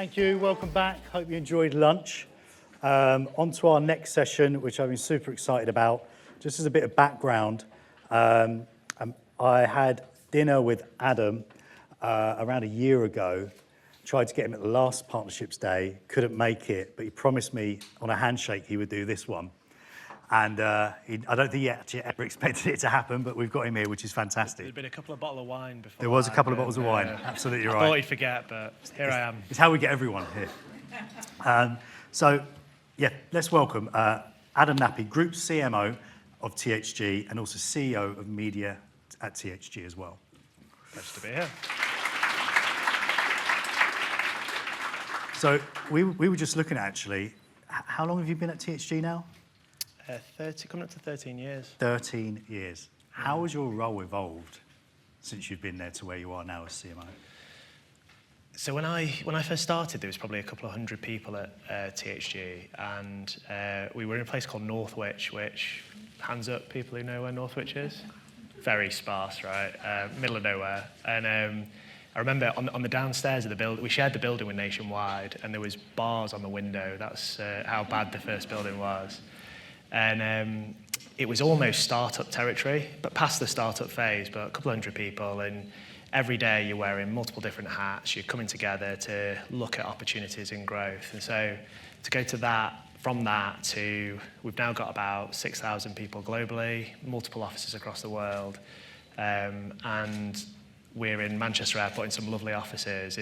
Thank you. Welcome back. Hope you enjoyed lunch. On to our next session, which I've been super excited about. Just as a bit of background, I had dinner with Adam around a year ago. Tried to get him at the last partnerships day, couldn't make it, but he promised me on a handshake he would do this one. And I don't think he actually ever expected it to happen, but we've got him here, which is fantastic. There'd been a couple of bottles of wine before. There was a couple of bottles of wine, absolutely right. I thought he'd forget, but here I am. It's how we get everyone here. So, let's welcome Adam Knappy, Group CMO of THG and also CEO of Media at THG as well. Pleasure to be here. So we were just looking at actually, how long have you been at THG now? Coming up to 13 years. 13 years. How has your role evolved since you've been there to where you are now as CMO? So when I first started, there was probably a couple of hundred people at THG, and we were in a place called Northwich, which, hands up, people who know where Northwich is? Very sparse, right? Middle of nowhere. And I remember on the downstairs of the building, we shared the building with Nationwide, and there was bars on the window. That's how bad the first building was. And it was almost startup territory, but past the startup phase, but a couple of hundred people, and every day you're wearing multiple different hats, you're coming together to look at opportunities and growth. And so to go to that, from that to, we've now got about 6,000 people globally, multiple offices across the world, and we're in Manchester Airport in some lovely offices,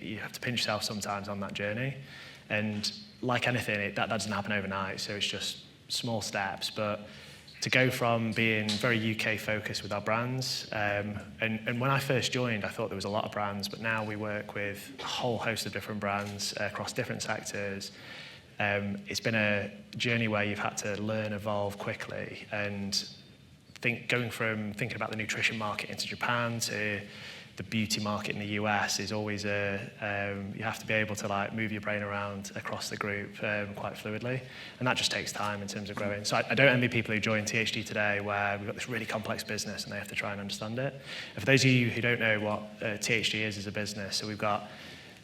you have to pinch yourself sometimes on that journey. And like anything, that doesn't happen overnight, so it's just small steps. But to go from being very UK focused with our brands, and when I first joined, I thought there was a lot of brands, but now we work with a whole host of different brands across different sectors. It's been a journey where you've had to learn, evolve quickly, and going from thinking about the nutrition market into Japan to the beauty market in the US is always you have to be able to like move your brain around across the group quite fluidly, and that just takes time in terms of growing. So I don't envy people who join THG today where we've got this really complex business and they have to try and understand it. And for those of you who don't know what THG is as a business, so we've got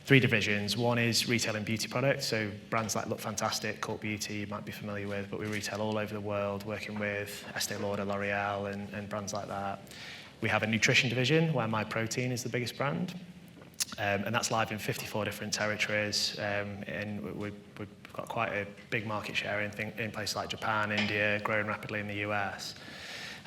3 divisions. One is retail and beauty products, so brands like Look Fantastic, Cult Beauty, you might be familiar with, but we retail all over the world, working with Estee Lauder, L'Oreal, and brands like that. We have a nutrition division where My Protein is the biggest brand, and that's live in 54 different territories, and we've got quite a big market share in places like Japan, India, growing rapidly in the US.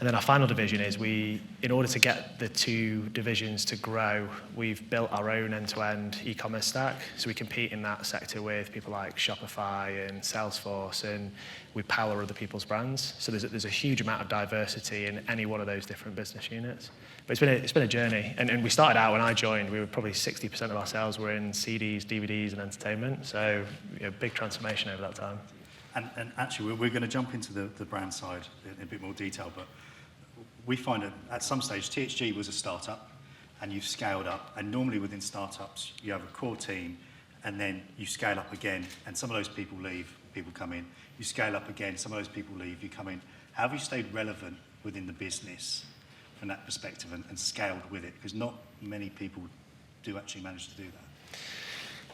And then our final division is in order to get the 2 divisions to grow, we've built our own end-to-end e-commerce stack. So we compete in that sector with people like Shopify and Salesforce, and we power other people's brands. So there's a huge amount of diversity in any one of those different business units. But it's been a journey. And we started out when I joined, we were probably 60% of our sales were in CDs, DVDs, and entertainment. So big transformation over that time. And actually, we're going to jump into the brand side in a bit more detail, but we find that at some stage, THG was a startup, and you've scaled up. And normally within startups, you have a core team, and then you scale up again, and some of those people leave, people come in. You scale up again, some of those people leave, you come in. How have you stayed relevant within the business from that perspective and scaled with it? Because not many people do actually manage to do that.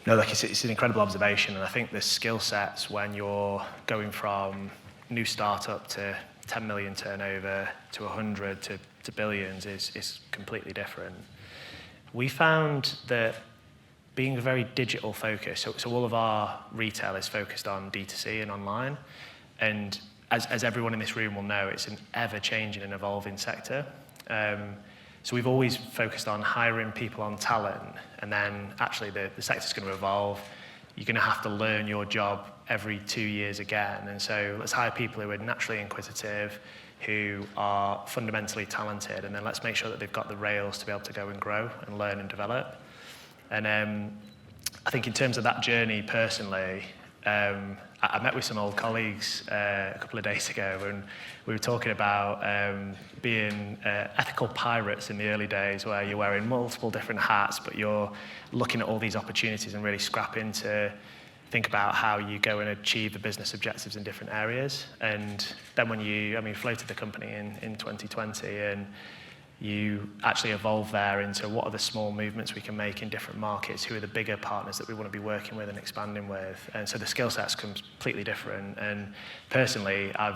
No, it's an incredible observation, and I think the skill sets when you're going from new startup to 10 million turnover to 100 to billions is completely different. We found that being very digital focused, so all of our retail is focused on D2C and online, and as everyone in this room will know, it's an ever-changing and evolving sector. So we've always focused on hiring people on talent, and then actually the sector's going to evolve. You're going to have to learn your job every 2 years again. And so let's hire people who are naturally inquisitive, who are fundamentally talented, and then let's make sure that they've got the rails to be able to go and grow and learn and develop. And I think in terms of that journey personally, I met with some old colleagues a couple of days ago, and we were talking about being ethical pirates in the early days, where you're wearing multiple different hats, but you're looking at all these opportunities and really scrapping to think about how you go and achieve the business objectives in different areas. And then when you floated the company in 2020, and you actually evolve there into what are the small movements we can make in different markets, who are the bigger partners that we want to be working with and expanding with. And so the skill set's completely different. And personally, I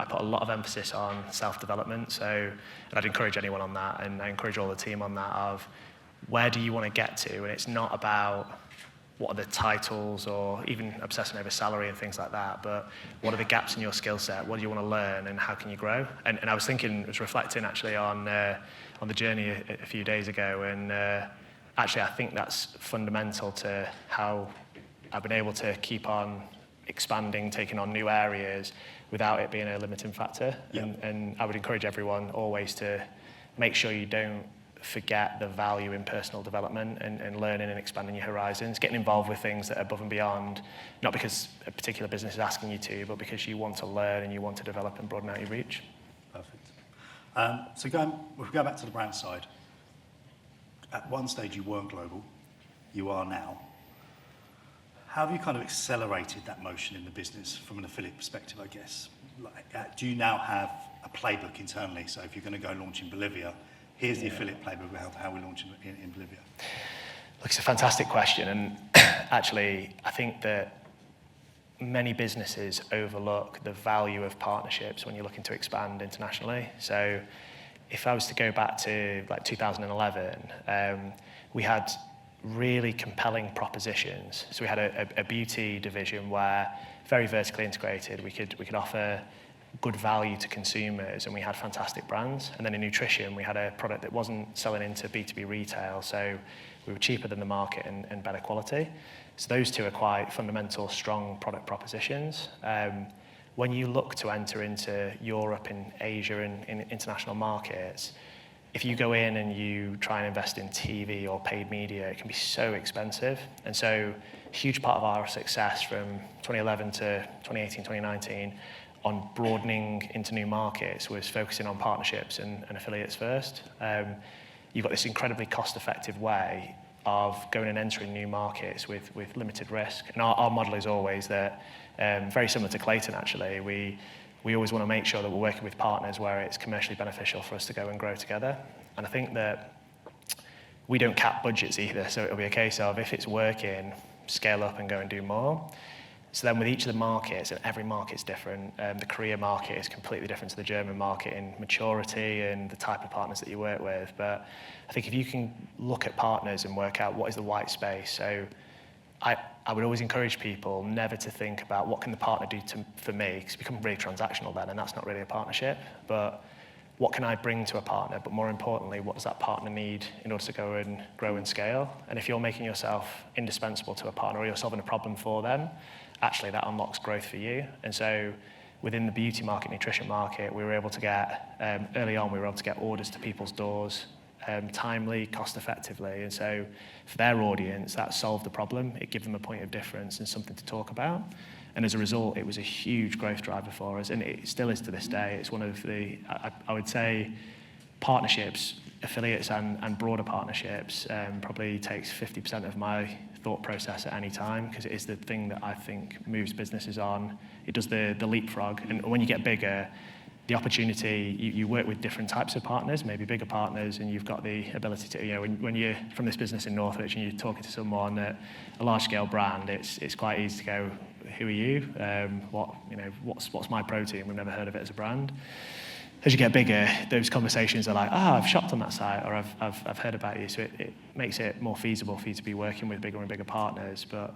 put a lot of emphasis on self-development. So, and I'd encourage anyone on that, and I encourage all the team on that, of where do you want to get to? And it's not about what are the titles or even obsessing over salary and things like that, but what are the gaps in your skill set? What do you want to learn and how can you grow? And I was reflecting actually on the journey a few days ago, and actually I think that's fundamental to how I've been able to keep on expanding, taking on new areas without it being a limiting factor. Yep. And I would encourage everyone always to make sure you don't forget the value in personal development and learning and expanding your horizons, getting involved with things that are above and beyond, not because a particular business is asking you to, but because you want to learn and you want to develop and broaden out your reach. Perfect. So if we go back to the brand side, at one stage you weren't global, you are now. How have you kind of accelerated that motion in the business from an affiliate perspective, I guess? Do you now have a playbook internally? So if you're going to go launch in Bolivia, here's the affiliate playbook of how we launch in Bolivia. Look, it's a fantastic question, and actually, I think that many businesses overlook the value of partnerships when you're looking to expand internationally. So, if I was to go back to like 2011, we had really compelling propositions. So we had a beauty division where very vertically integrated, we could offer good value to consumers, and we had fantastic brands. And then in nutrition, we had a product that wasn't selling into B2B retail, so we were cheaper than the market and better quality. So those two are quite fundamental, strong product propositions. When you look to enter into Europe and Asia and in international markets, if you go in and you try and invest in TV or paid media, it can be so expensive. And so a huge part of our success from 2011 to 2018, 2019 on broadening into new markets was focusing on partnerships and affiliates first. You've got this incredibly cost-effective way of going and entering new markets with limited risk. And our model is always that, very similar to Clayton actually, we always want to make sure that we're working with partners where it's commercially beneficial for us to go and grow together. And I think that we don't cap budgets either, so it'll be a case of if it's working, scale up and go and do more. So then with each of the markets, and every market's different, the Korea market is completely different to the German market in maturity and the type of partners that you work with. But I think if you can look at partners and work out what is the white space, so I would always encourage people never to think about what can the partner do for me, because it's become really transactional then, and that's not really a partnership. But what can I bring to a partner? But more importantly, what does that partner need in order to go and grow and scale? And if you're making yourself indispensable to a partner or you're solving a problem for them, actually that unlocks growth for you. And so within the beauty market, nutrition market, we were able to get, early on, we were able to get orders to people's doors timely, cost effectively. And so for their audience, that solved the problem. It gave them a point of difference and something to talk about. And as a result, it was a huge growth driver for us. And it still is to this day. It's one of the, I would say, partnerships, affiliates and broader partnerships probably takes 50% of my thought process at any time, because it is the thing that I think moves businesses on. It does the leapfrog. And when you get bigger, the opportunity, you work with different types of partners, maybe bigger partners, and you've got the ability to, when you're from this business in Northwich and you're talking to someone at a large-scale brand, it's quite easy to go, who are you? What's my protein? We've never heard of it as a brand. As you get bigger, those conversations are like, I've shopped on that site, or I've heard about you. So it makes it more feasible for you to be working with bigger and bigger partners. But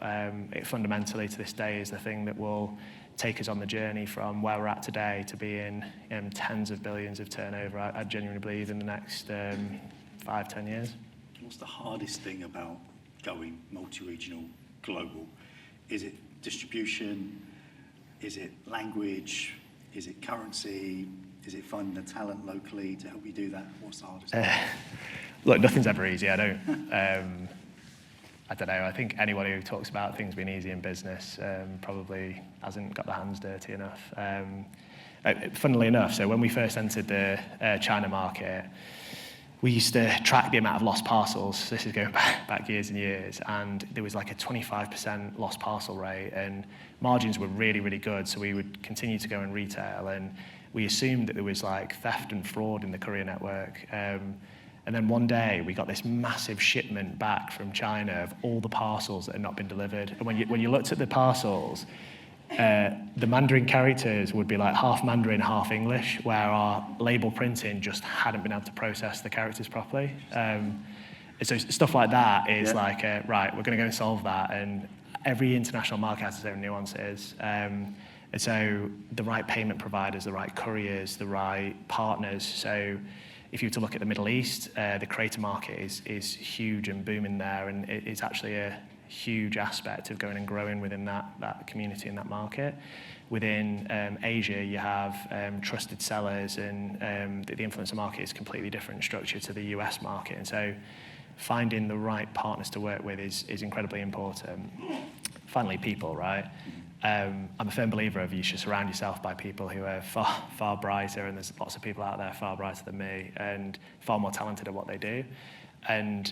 it fundamentally, to this day, is the thing that will take us on the journey from where we're at today to being tens of billions of turnover, I genuinely believe, in the next 5-10 years. What's the hardest thing about going multi-regional, global? Is it distribution? Is it language? Is it currency? Is it finding the talent locally to help you do that? What's the hardest thing? Look, nothing's ever easy. I don't know. I think anyone who talks about things being easy in business probably hasn't got their hands dirty enough. Funnily enough, so when we first entered the China market, we used to track the amount of lost parcels. This is going back years and years, and there was like a 25% lost parcel rate, and margins were really, really good. So we would continue to go and retail, and we assumed that there was like theft and fraud in the courier network. And then one day we got this massive shipment back from China of all the parcels that had not been delivered. And when you looked at the parcels, the Mandarin characters would be like half Mandarin, half English, where our label printing just hadn't been able to process the characters properly. And so stuff like that is like, right, we're going to go and solve that. And every international market has its own nuances. And so the right payment providers, the right couriers, the right partners. So if you were to look at the Middle East, the creator market is huge and booming there, and it's actually a huge aspect of going and growing within that community and that market. Within Asia, you have trusted sellers, and the influencer market is completely different structure to the US market. And so finding the right partners to work with is incredibly important. Finally, people, right? I'm a firm believer of you should surround yourself by people who are far brighter, and there's lots of people out there far brighter than me and far more talented at what they do. And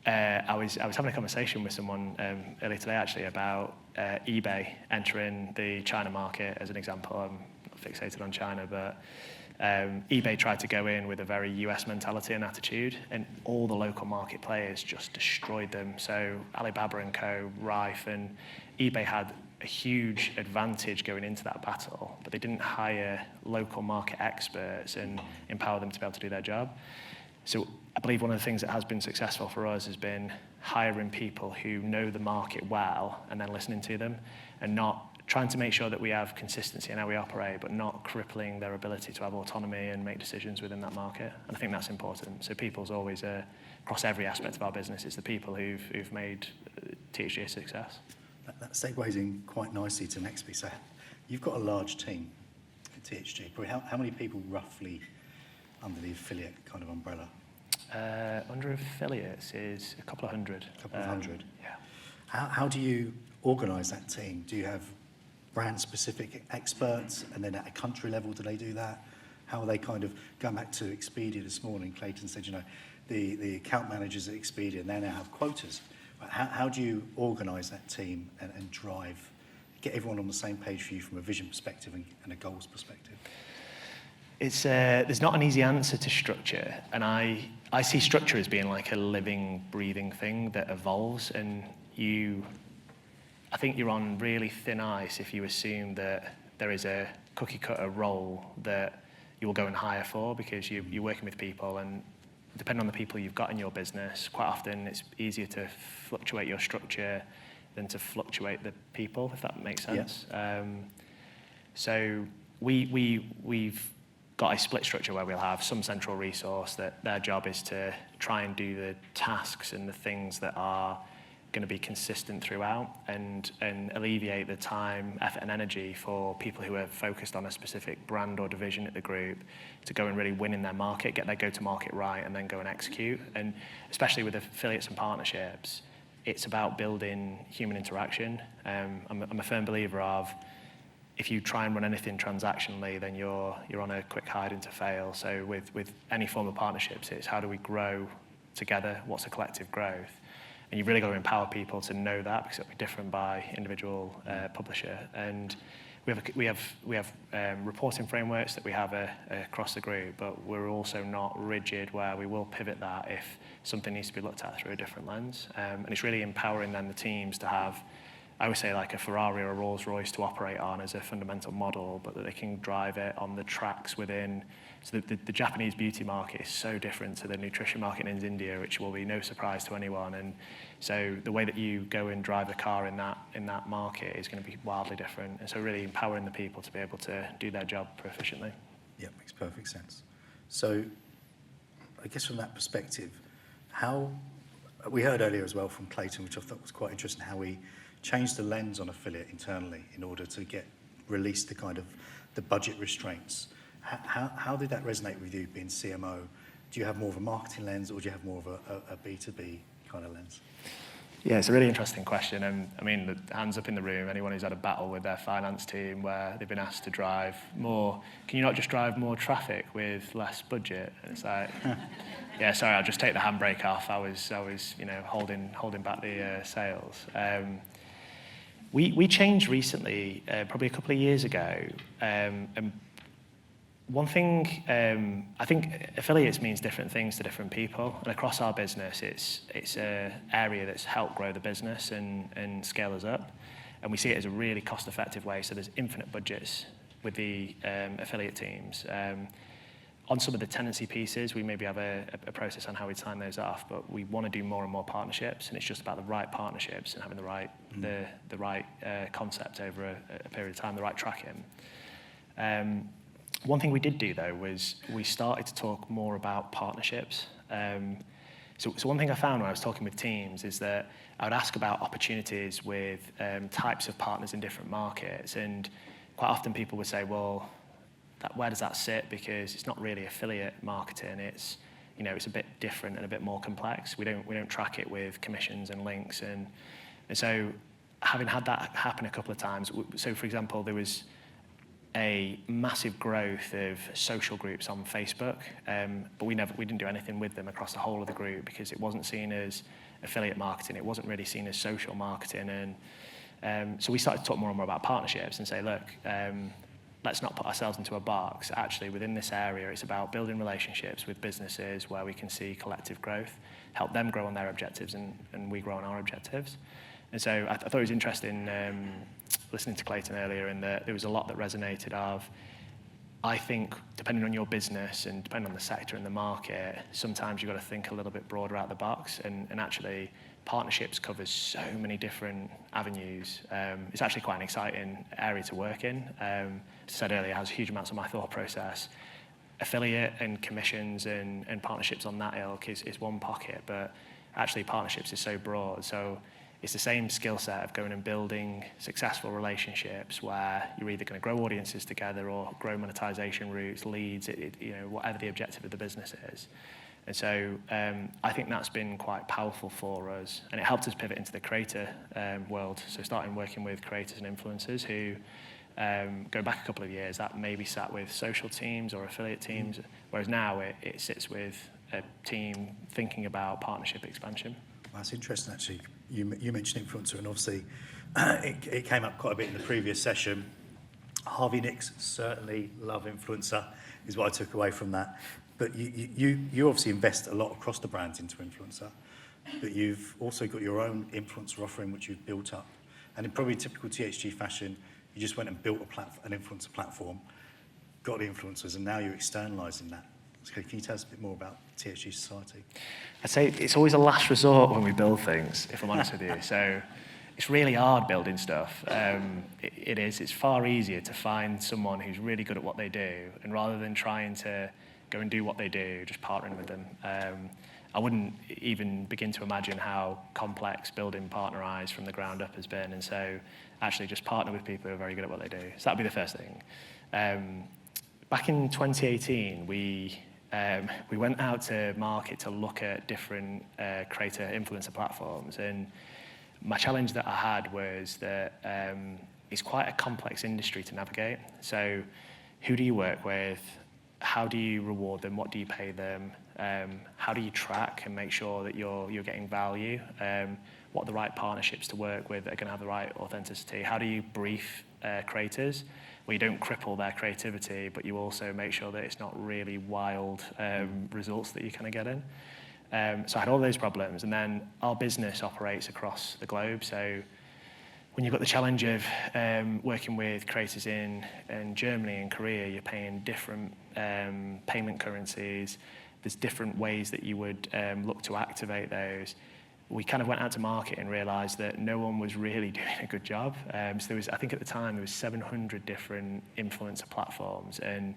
I was having a conversation with someone earlier today actually about eBay entering the China market as an example. I'm not fixated on China, but eBay tried to go in with a very US mentality and attitude, and all the local market players just destroyed them. So Alibaba and Co, Rife, and eBay had a huge advantage going into that battle, but they didn't hire local market experts and empower them to be able to do their job. So I believe one of the things that has been successful for us has been hiring people who know the market well and then listening to them, and not trying to make sure that we have consistency in how we operate, but not crippling their ability to have autonomy and make decisions within that market. And I think that's important. So people's always, across every aspect of our business, it's the people who've made THG a success. That segues in quite nicely to Knappy. So you've got a large team at THG. Probably how many people roughly under the affiliate kind of umbrella? Under affiliates is a couple of hundred. A couple of hundred? Yeah. How do you organise that team? Do you have brand-specific experts, and then at a country level do they do that? How are they kind of, going back to Expedia this morning, Clayton said, the account managers at Expedia, they now have quotas. How do you organise that team and get everyone on the same page for you from a vision perspective and a goals perspective? There's not an easy answer to structure, and I see structure as being like a living, breathing thing that evolves, and I think you're on really thin ice if you assume that there is a cookie-cutter role that you will go and hire for, because you're working with people, and depending on the people you've got in your business, quite often it's easier to fluctuate your structure than to fluctuate the people, if that makes sense. Yeah. So we've got a split structure where we'll have some central resource that their job is to try and do the tasks and the things that are going to be consistent throughout, and alleviate the time, effort and energy for people who are focused on a specific brand or division at the group to go and really win in their market, get their go-to-market right, and then go and execute. And especially with affiliates and partnerships, it's about building human interaction. I'm a firm believer of, if you try and run anything transactionally, then you're on a quick hide and to fail. So with any form of partnerships, it's how do we grow together? What's a collective growth? And you've really got to empower people to know that, because it'll be different by individual publisher. And we have reporting frameworks that we have across the group, but we're also not rigid, where we will pivot that if something needs to be looked at through a different lens. And it's really empowering then the teams to have, I would say, like a Ferrari or a Rolls Royce to operate on as a fundamental model, but that they can drive it on the tracks within. So the Japanese beauty market is so different to the nutrition market in India, which will be no surprise to anyone. And so the way that you go and drive a car in that market is going to be wildly different. And so really empowering the people to be able to do their job proficiently. Yeah, makes perfect sense. So I guess from that perspective, how we heard earlier as well from Clayton, which I thought was quite interesting, how we changed the lens on affiliate internally in order to release the kind of the budget restraints. How did that resonate with you, being CMO? Do you have more of a marketing lens, or do you have more of a B2B kind of lens? Yeah, it's a really interesting question. And I mean, the hands up in the room, anyone who's had a battle with their finance team where they've been asked to drive more, can you not just drive more traffic with less budget? And it's like, yeah, sorry, I'll just take the handbrake off. I was holding back the sales. We changed recently, probably a couple of years ago, and one thing, I think affiliates means different things to different people, and across our business, it's an area that's helped grow the business and scale us up, and we see it as a really cost-effective way. So there's infinite budgets with the affiliate teams. On some of the tenancy pieces, we maybe have a process on how we sign those off, but we want to do more and more partnerships, and it's just about the right partnerships and having the right concept over a period of time, the right tracking. One thing we did do, though, was we started to talk more about partnerships. So one thing I found when I was talking with teams is that I would ask about opportunities with types of partners in different markets, and quite often people would say, well, where does that sit? Because it's not really affiliate marketing. It's a bit different and a bit more complex. We don't track it with commissions and links, and so having had that happen a couple of times. So for example, there was a massive growth of social groups on Facebook, but we didn't do anything with them across the whole of the group because it wasn't seen as affiliate marketing. It wasn't really seen as social marketing, and so we started to talk more and more about partnerships and say, look, let's not put ourselves into a box. Actually, within this area, it's about building relationships with businesses where we can see collective growth, help them grow on their objectives, and we grow on our objectives. And so I thought it was interesting listening to Clayton earlier, in that there was a lot that resonated of, I think, depending on your business and depending on the sector and the market, sometimes you've got to think a little bit broader out the box, and actually partnerships covers so many different avenues. It's actually quite an exciting area to work in. As I said earlier, it has huge amounts of my thought process. Affiliate and commissions and partnerships on that ilk is one pocket, but actually partnerships is so broad. So it's the same skill set of going and building successful relationships where you're either going to grow audiences together or grow monetization routes, leads, whatever the objective of the business is. And so I think that's been quite powerful for us, and it helped us pivot into the creator world. So starting working with creators and influencers who, go back a couple of years, that maybe sat with social teams or affiliate teams, whereas now it sits with a team thinking about partnership expansion. That's interesting, actually. You mentioned influencer, and obviously it came up quite a bit in the previous session. Harvey Nicks certainly love influencer, is what I took away from that. But you obviously invest a lot across the brands into influencer, but you've also got your own influencer offering, which you've built up. And in probably typical THG fashion, you just went and built an influencer platform, got the influencers, and now you're externalising that. So can you tell us a bit more about THG Society? I'd say it's always a last resort when we build things, if I'm honest with you. So it's really hard building stuff. It is. It's far easier to find someone who's really good at what they do, and rather than trying to go and do what they do, just partnering with them. I wouldn't even begin to imagine how complex building Partner Eyes from the ground up has been. And so actually just partner with people who are very good at what they do. So that'd be the first thing. Back in 2018, we went out to market to look at different creator influencer platforms. And my challenge that I had was that it's quite a complex industry to navigate. So who do you work with? How do you reward them? What do you pay them? How do you track and make sure that you're getting value? What are the right partnerships to work with that are going to have the right authenticity? How do you brief creators where you don't cripple their creativity, but you also make sure that it's not really wild results that you're kind of getting? So I had all those problems, and then our business operates across the globe. So when you've got the challenge of working with creators in Germany and Korea, you're paying different payment currencies. There's different ways that you would look to activate those. We kind of went out to market and realised that no one was really doing a good job. So there was, I think at the time, there was 700 different influencer platforms, and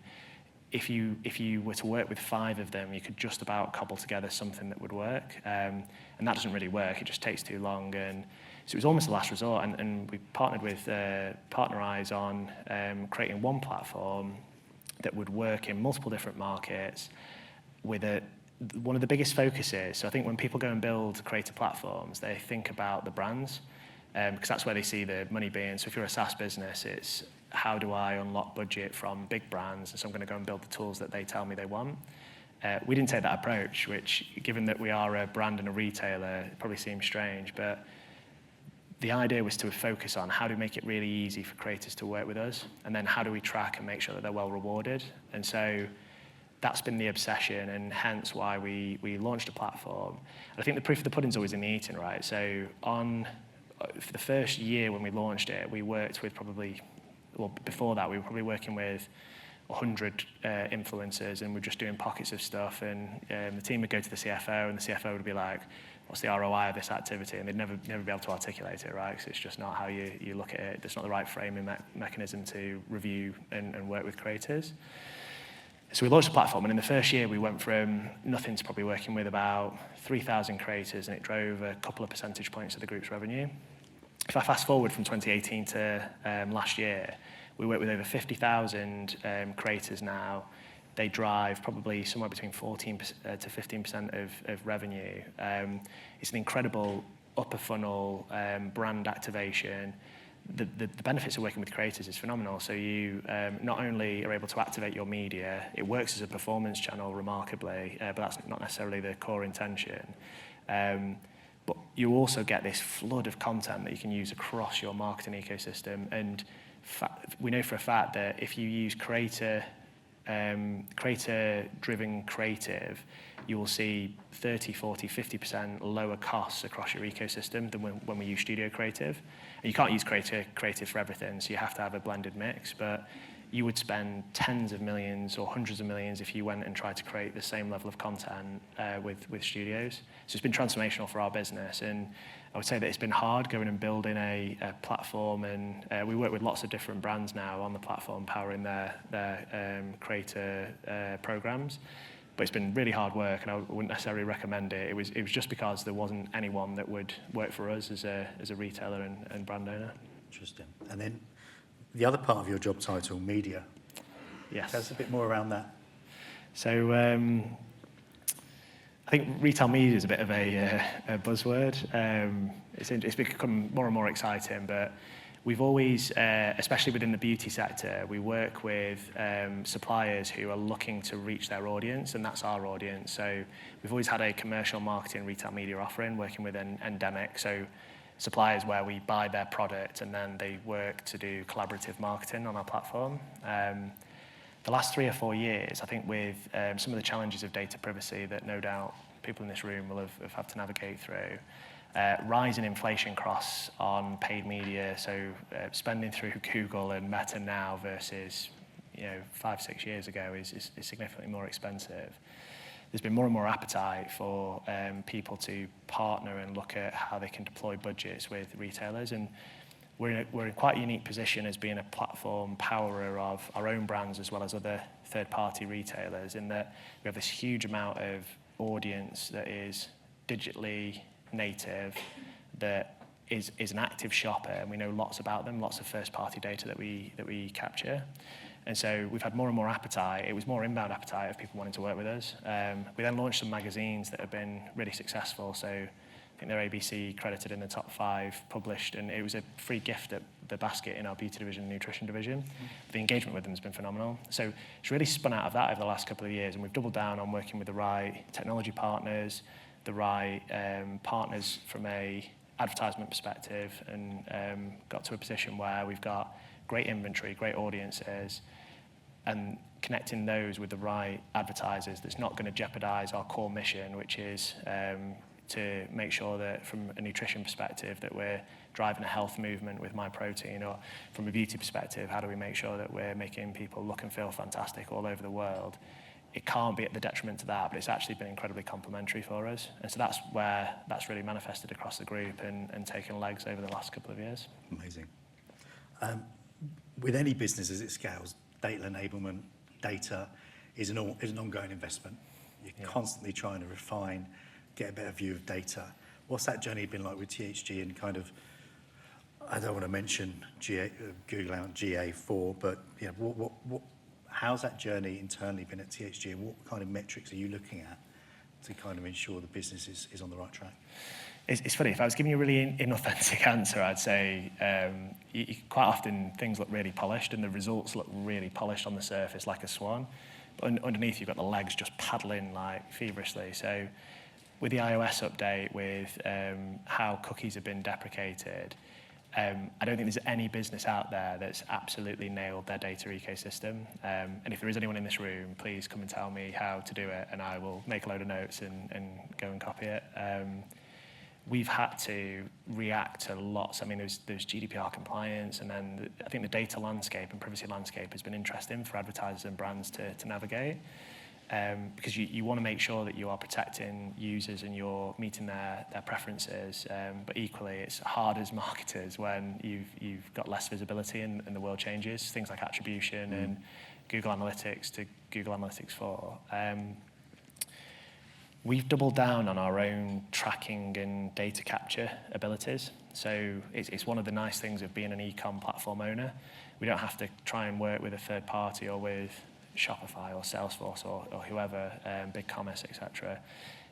if you were to work with 5 of them, you could just about cobble together something that would work. And that doesn't really work. It just takes too long. And so it was almost a last resort. And we partnered with Partner Eyes on creating one platform that would work in multiple different markets with a one of the biggest focuses, so I think when people go and build creator platforms, they think about the brands, because that's where they see the money being. So if you're a SaaS business, it's how do I unlock budget from big brands? And so I'm going to go and build the tools that they tell me they want. We didn't take that approach, which, given that we are a brand and a retailer, it probably seems strange, but the idea was to focus on how do we make it really easy for creators to work with us, and then how do we track and make sure that they're well rewarded. And so that's been the obsession, and hence why we launched a platform. And I think the proof of the pudding's always in the eating, right? So for the first year when we launched it, we worked with before that, we were probably working with 100 influencers, and we're just doing pockets of stuff, and the team would go to the CFO, and the CFO would be like, what's the ROI of this activity? And they'd never be able to articulate it, right? Because it's just not how you look at it. It's not the right framing mechanism to review and work with creators. So we launched a platform, and in the first year, we went from nothing to probably working with about 3,000 creators, and it drove a couple of percentage points of the group's revenue. If I fast forward from 2018 to last year, we work with over 50,000 creators now. They drive probably somewhere between 14% to 15% of revenue. It's an incredible upper funnel brand activation. The benefits of working with creators is phenomenal. So you not only are able to activate your media, it works as a performance channel remarkably, but that's not necessarily the core intention. But you also get this flood of content that you can use across your marketing ecosystem. And we know for a fact that if you use creator-driven creative, you will see 30, 40, 50% lower costs across your ecosystem than when we use studio creative. And you can't use creative for everything, so you have to have a blended mix. But you would spend tens of millions or hundreds of millions if you went and tried to create the same level of content with studios. So it's been transformational for our business. And I would say that it's been hard going and building a platform, and we work with lots of different brands now on the platform powering their creator programs. But it's been really hard work, and I wouldn't necessarily recommend it. It was just because there wasn't anyone that would work for us as a retailer and brand owner. Interesting. And then the other part of your job title, media. Yes. Tell us a bit more around that. So I think retail media is a bit of a buzzword. It's become more and more exciting, but we've always, especially within the beauty sector, we work with suppliers who are looking to reach their audience, and that's our audience. So we've always had a commercial marketing retail media offering working with an endemic. So suppliers where we buy their product and then they work to do collaborative marketing on our platform. The last 3 or 4 years, I think with some of the challenges of data privacy that no doubt people in this room will have had to navigate through, rise in inflation costs on paid media, so spending through Google and Meta now versus 5-6 years ago is significantly more expensive. There's been more and more appetite for people to partner and look at how they can deploy budgets with retailers, and we're in quite a unique position as being a platform powerer of our own brands as well as other third-party retailers, in that we have this huge amount of audience that is digitally native, that is an active shopper, and we know lots about them, lots of first-party data that we capture. And so we've had more and more appetite. It was more inbound appetite of people wanting to work with us. We then launched some magazines that have been really successful. So I think they're ABC credited in the top 5 published, and it was a free gift at the basket in our beauty division and nutrition division. The engagement with them has been phenomenal. So it's really spun out of that over the last couple of years, and we've doubled down on working with the right technology partners, the right partners from a advertisement perspective, and got to a position where we've got great inventory, great audiences, and connecting those with the right advertisers that's not going to jeopardize our core mission, which is to make sure that from a nutrition perspective that we're driving a health movement with MyProtein, or from a beauty perspective, how do we make sure that we're making people look and feel fantastic all over the world. It can't be at the detriment to that, but it's actually been incredibly complementary for us. And so that's where that's really manifested across the group and taken legs over the last couple of years. Amazing. With any business as it scales, data enablement, data is an ongoing investment. You're constantly trying to refine, get a better view of data. What's that journey been like with THG and kind of, I don't want to mention Google out GA4, but how's that journey internally been at THG, and what kind of metrics are you looking at to kind of ensure the business is on the right track? It's funny, if I was giving you a really inauthentic answer, I'd say quite often things look really polished and the results look really polished on the surface like a swan. But underneath you've got the legs just paddling like feverishly. So with the iOS update, with how cookies have been deprecated, I don't think there's any business out there that's absolutely nailed their data ecosystem. And if there is anyone in this room, please come and tell me how to do it and I will make a load of notes and go and copy it. We've had to react to lots. I mean, there's GDPR compliance, and then I think the data landscape and privacy landscape has been interesting for advertisers and brands to navigate, because you want to make sure that you are protecting users and you're meeting their preferences. But equally, it's hard as marketers when you've got less visibility and the world changes. Things like attribution and Google Analytics to Google Analytics 4. We've doubled down on our own tracking and data capture abilities. So it's one of the nice things of being an e-com platform owner. We don't have to try and work with a third party or with Shopify or Salesforce or whoever, BigCommerce, etc.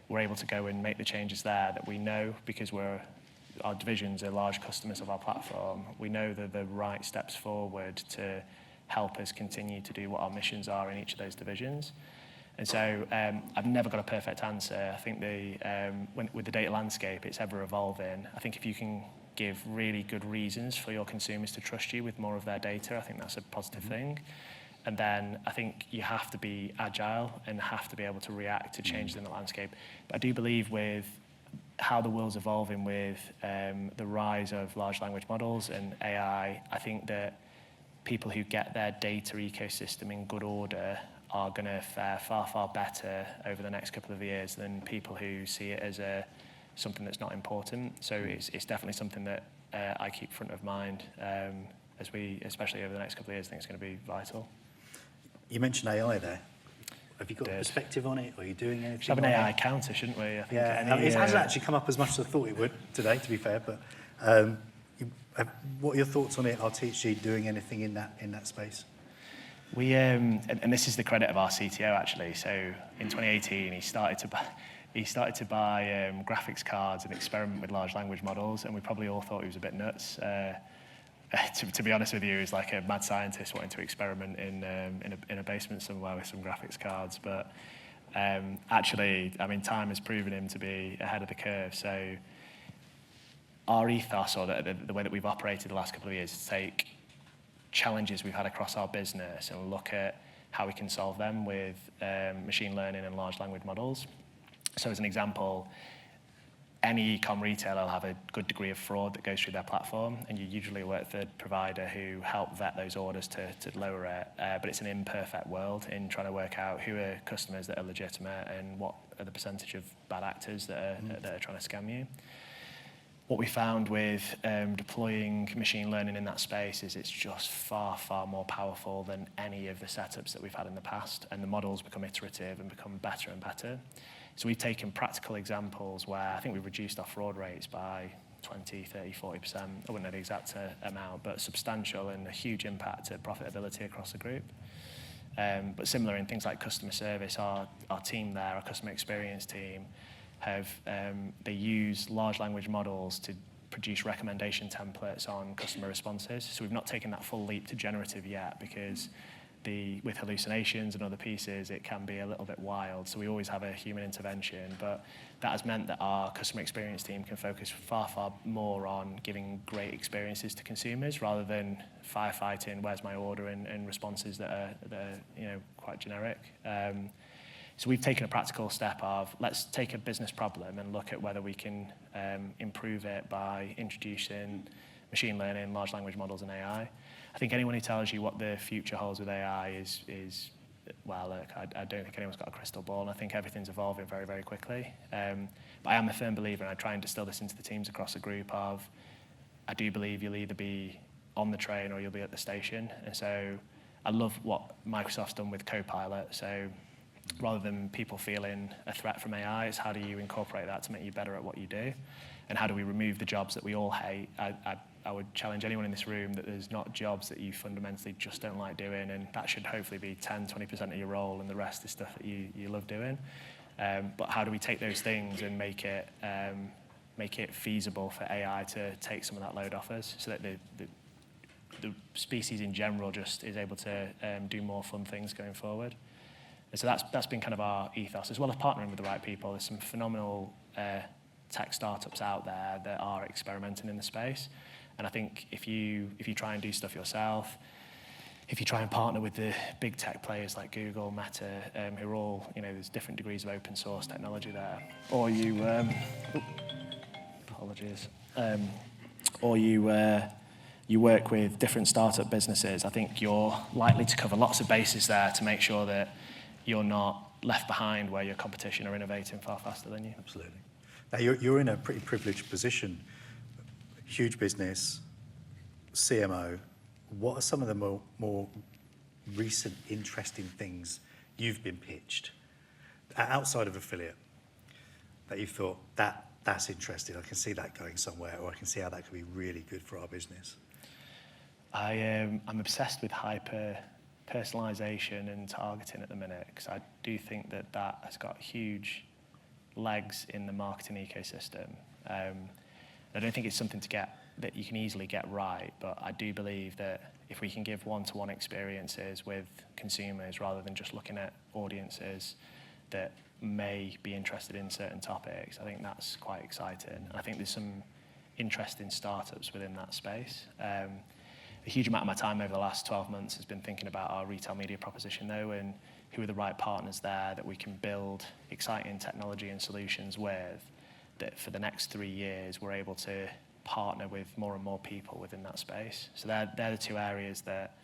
We're able to go and make the changes there that we know, because our divisions are large customers of our platform. We know that the right steps forward to help us continue to do what our missions are in each of those divisions. And so I've never got a perfect answer. I think with the data landscape, it's ever evolving. I think if you can give really good reasons for your consumers to trust you with more of their data, I think that's a positive thing. And then I think you have to be agile and have to be able to react to changes in the landscape. But I do believe with how the world's evolving with the rise of large language models and AI, I think that people who get their data ecosystem in good order are going to fare far, far better over the next couple of years than people who see it as something that's not important. So it's definitely something that I keep front of mind especially over the next couple of years, I think it's going to be vital. You mentioned AI there. Have you got a perspective on it? Are you doing anything? We should have an AI counter, shouldn't we? I think it hasn't actually come up as much as I thought it would today, to be fair. But what are your thoughts on it? Are THG doing anything in that space? We and this is the credit of our CTO actually. So in 2018, he started to buy graphics cards and experiment with large language models, and we probably all thought he was a bit nuts. To be honest with you, he was like a mad scientist wanting to experiment in a basement somewhere with some graphics cards. But actually, I mean, time has proven him to be ahead of the curve. So our ethos, or the way that we've operated the last couple of years, is to take challenges we've had across our business and look at how we can solve them with machine learning and large language models. So as an example, any e-com retailer will have a good degree of fraud that goes through their platform, and you usually work with a provider who help vet those orders to lower it. But it's an imperfect world in trying to work out who are customers that are legitimate and what are the percentage of bad actors that are trying to scam you. What we found with deploying machine learning in that space is it's just far, far more powerful than any of the setups that we've had in the past, and the models become iterative and become better and better. So we've taken practical examples where I think we've reduced our fraud rates by 20, 30, 40%. I wouldn't know the exact amount, but substantial and a huge impact to profitability across the group. But similar in things like customer service, our team there, our customer experience team, they use large language models to produce recommendation templates on customer responses. So we've not taken that full leap to generative yet, because with hallucinations and other pieces, it can be a little bit wild. So we always have a human intervention, but that has meant that our customer experience team can focus far, far more on giving great experiences to consumers rather than firefighting, where's my order, and responses that are quite generic. So we've taken a practical step of, let's take a business problem and look at whether we can improve it by introducing machine learning, large language models, and AI. I think anyone who tells you what the future holds with AI is well, look, I don't think anyone's got a crystal ball, and I think everything's evolving very, very quickly. But I am a firm believer, and I try and distill this into the teams across the group of, I do believe you'll either be on the train or you'll be at the station. And so I love what Microsoft's done with Copilot. So rather than people feeling a threat from AI, it's how do you incorporate that to make you better at what you do? And how do we remove the jobs that we all hate? I would challenge anyone in this room that there's not jobs that you fundamentally just don't like doing, and that should hopefully be 10, 20% of your role, and the rest is stuff that you love doing. But how do we take those things and make it feasible for AI to take some of that load off us, so that the species in general just is able to do more fun things going forward. And so that's been kind of our ethos, as well as partnering with the right people. There's some phenomenal tech startups out there that are experimenting in the space. And I think if you try and do stuff yourself, if you try and partner with the big tech players like Google, Meta, who are all, there's different degrees of open source technology there, or you, apologies, or you work with different startup businesses, I think you're likely to cover lots of bases there to make sure that you're not left behind where your competition are innovating far faster than you. Absolutely. Now, you're in a pretty privileged position. Huge business, CMO. What are some of the more recent interesting things you've been pitched outside of affiliate that you thought that's interesting? I can see that going somewhere, or I can see how that could be really good for our business. I'm obsessed with hyper personalization and targeting at the minute, because I do think that has got huge legs in the marketing ecosystem. I don't think it's something that you can easily get right, but I do believe that if we can give one-to-one experiences with consumers rather than just looking at audiences that may be interested in certain topics, I think that's quite exciting. I think there's some interesting startups within that space. A huge amount of my time over the last 12 months has been thinking about our retail media proposition, though, and who are the right partners there that we can build exciting technology and solutions with, that for the next 3 years we're able to partner with more and more people within that space. So they're the two areas that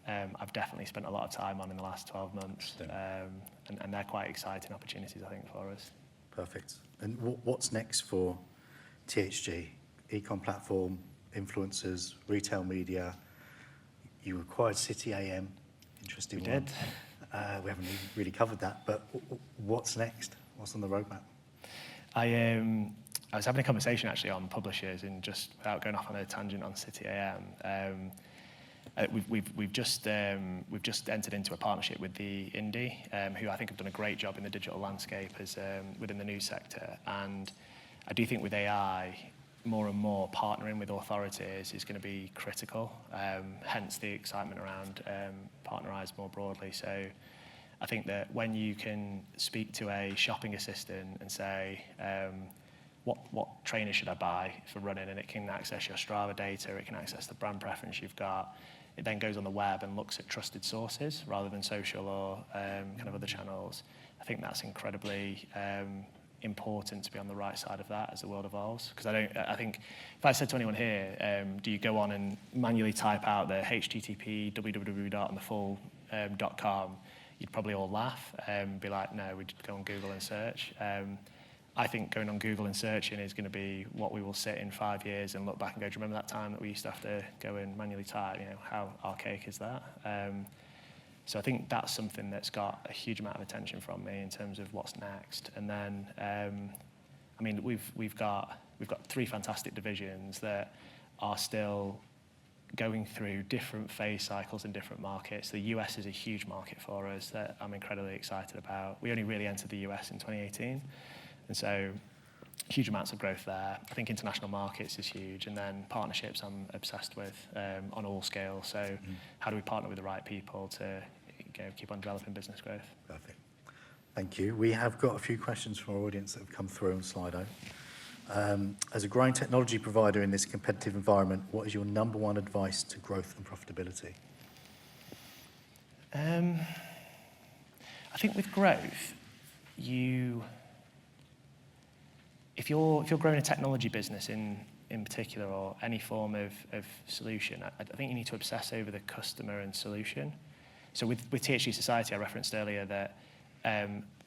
I've definitely spent a lot of time on in the last 12 months, and they're quite exciting opportunities, I think, for us. Perfect. And what's next for THG? Ecom platform, influencers, retail media. You acquired City AM, interesting We one. did. We haven't really covered that, but what's next? What's on the roadmap? I was having a conversation actually on publishers, and just without going off on a tangent on City AM, we've just entered into a partnership with the Indie, who I think have done a great job in the digital landscape as within the news sector. And I do think with AI, more and more partnering with authorities is going to be critical. Hence the excitement around Partnerize more broadly. So I think that when you can speak to a shopping assistant and say, what trainer should I buy for running, and it can access your Strava data, it can access the brand preference you've got, it then goes on the web and looks at trusted sources rather than social or kind of other channels. I think that's incredibly important to be on the right side of that as the world evolves. Because I think if I said to anyone here, do you go on and manually type out the http www and the full .com, you'd probably all laugh and be like, no, we'd go on Google and search. I think going on Google and searching is going to be what we will sit in 5 years and look back and go, do you remember that time that we used to have to go and manually type? How archaic is that? So I think that's something that's got a huge amount of attention from me in terms of what's next. And then, I mean, we've got 3 fantastic divisions that are still going through different phase cycles in different markets. The US is a huge market for us that I'm incredibly excited about. We only really entered the US in 2018. And so huge amounts of growth there. I think international markets is huge. And then partnerships I'm obsessed with on all scales. So how do we partner with the right people to keep on developing business growth? Perfect. Thank you. We have got a few questions from our audience that have come through on Slido. As a growing technology provider in this competitive environment, what is your number one advice to growth and profitability? I think with growth, if you're growing a technology business in particular, or any form of solution, I think you need to obsess over the customer and solution. So with THG Society, I referenced earlier that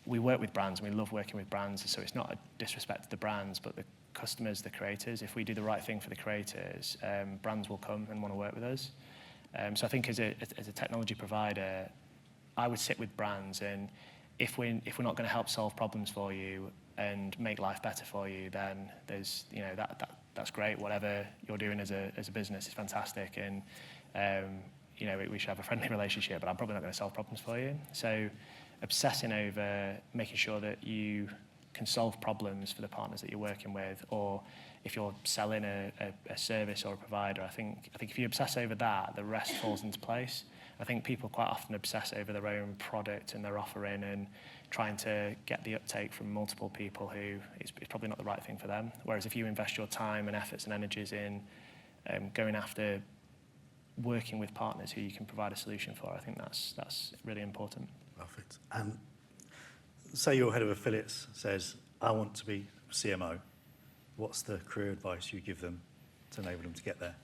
we work with brands, and we love working with brands, so it's not a disrespect to the brands, but the customers, the creators. If we do the right thing for the creators, brands will come and want to work with us. So I think as a technology provider, I would sit with brands, and if we're not going to help solve problems for you and make life better for you, then there's that's great. Whatever you're doing as a business is fantastic, and we should have a friendly relationship, but I'm probably not going to solve problems for you. So obsessing over making sure that you can solve problems for the partners that you're working with, or if you're selling a service or a provider, I think if you obsess over that, the rest falls into place. I think people quite often obsess over their own product and their offering and trying to get the uptake from multiple people who it's probably not the right thing for them. Whereas if you invest your time and efforts and energies in going after working with partners who you can provide a solution for, I think that's really important. Perfect. Say your head of affiliates says, I want to be CMO. What's the career advice you give them to enable them to get there?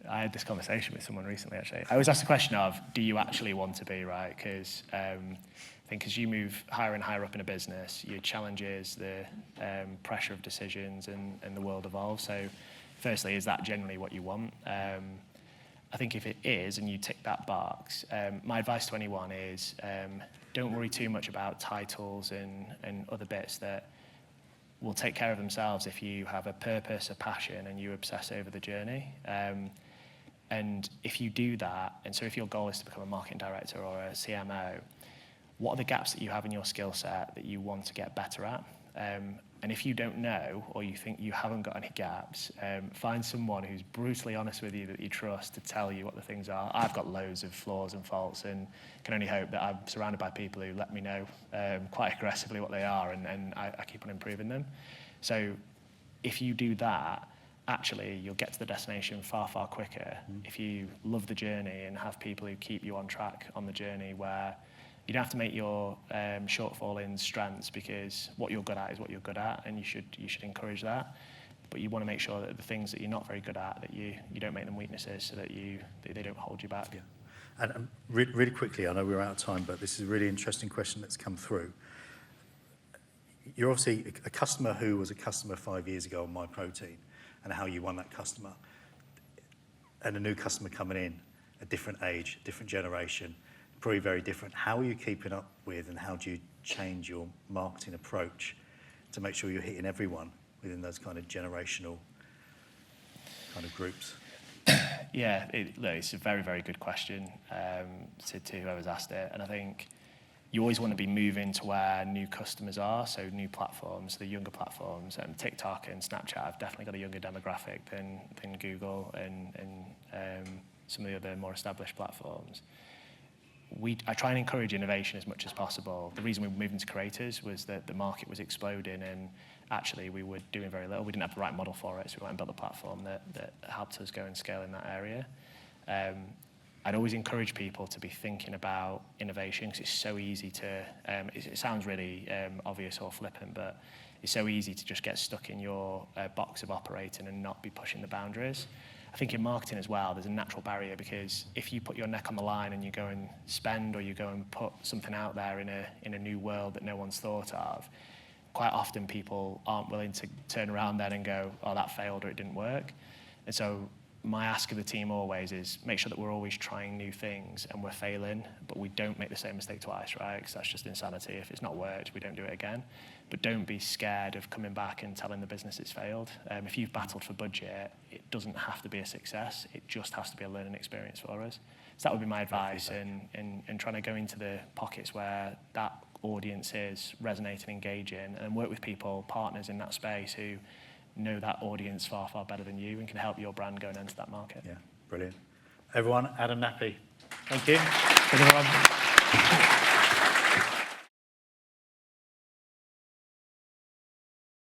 I had this conversation with someone recently, actually. I was asked the question of, do you actually want to be, right? Because I think as you move higher and higher up in a business, your challenges, the pressure of decisions, and the world evolves. So firstly, is that generally what you want? I think if it is, and you tick that box, my advice to anyone is don't worry too much about titles and other bits that will take care of themselves if you have a purpose, a passion, and you obsess over the journey. And if you do that, and so if your goal is to become a marketing director or a CMO, what are the gaps that you have in your skill set that you want to get better at? And if you don't know, or you think you haven't got any gaps, find someone who's brutally honest with you that you trust to tell you what the things are. I've got loads of flaws and faults, and can only hope that I'm surrounded by people who let me know quite aggressively what they are, and I keep on improving them. So if you do that, actually you'll get to the destination far, far quicker if you love the journey and have people who keep you on track on the journey, where you don't have to make your shortfall in strengths, because what you're good at is what you're good at, and you should encourage that. But you want to make sure that the things that you're not very good at, that you don't make them weaknesses, so that they don't hold you back. Yeah. And really quickly, I know we're out of time, but this is a really interesting question that's come through. You're obviously a customer who was a customer 5 years ago on MyProtein, and how you won that customer, and a new customer coming in, a different age, different generation, probably very different. How are you keeping up with, and how do you change your marketing approach to make sure you're hitting everyone within those kind of generational kind of groups? Yeah, it's a very, very good question to whoever's asked it. And I think you always want to be moving to where new customers are, so new platforms, the younger platforms. TikTok and Snapchat have definitely got a younger demographic than Google and some of the other more established platforms. I try and encourage innovation as much as possible. The reason we moved into creators was that the market was exploding, and actually we were doing very little. We didn't have the right model for it, so we went and built a platform that helped us go and scale in that area. I'd always encourage people to be thinking about innovation, because it's so easy to, it sounds really obvious or flippant, but it's so easy to just get stuck in your box of operating and not be pushing the boundaries. I think in marketing as well, there's a natural barrier, because if you put your neck on the line and you go and spend, or you go and put something out there in a new world that no one's thought of, quite often people aren't willing to turn around then and go, oh, that failed, or it didn't work. And so my ask of the team always is make sure that we're always trying new things and we're failing, but we don't make the same mistake twice, right? Because that's just insanity. If it's not worked, we don't do it again. But don't be scared of coming back and telling the business it's failed. If you've battled for budget, it doesn't have to be a success. It just has to be a learning experience for us. So that would be my advice, in trying to go into the pockets where that audience is resonating, engaging, and work with people, partners in that space who know that audience far, far better than you and can help your brand go and enter that market. Yeah, brilliant. Everyone, Adam Knappy. Thank you. Thank you, everyone.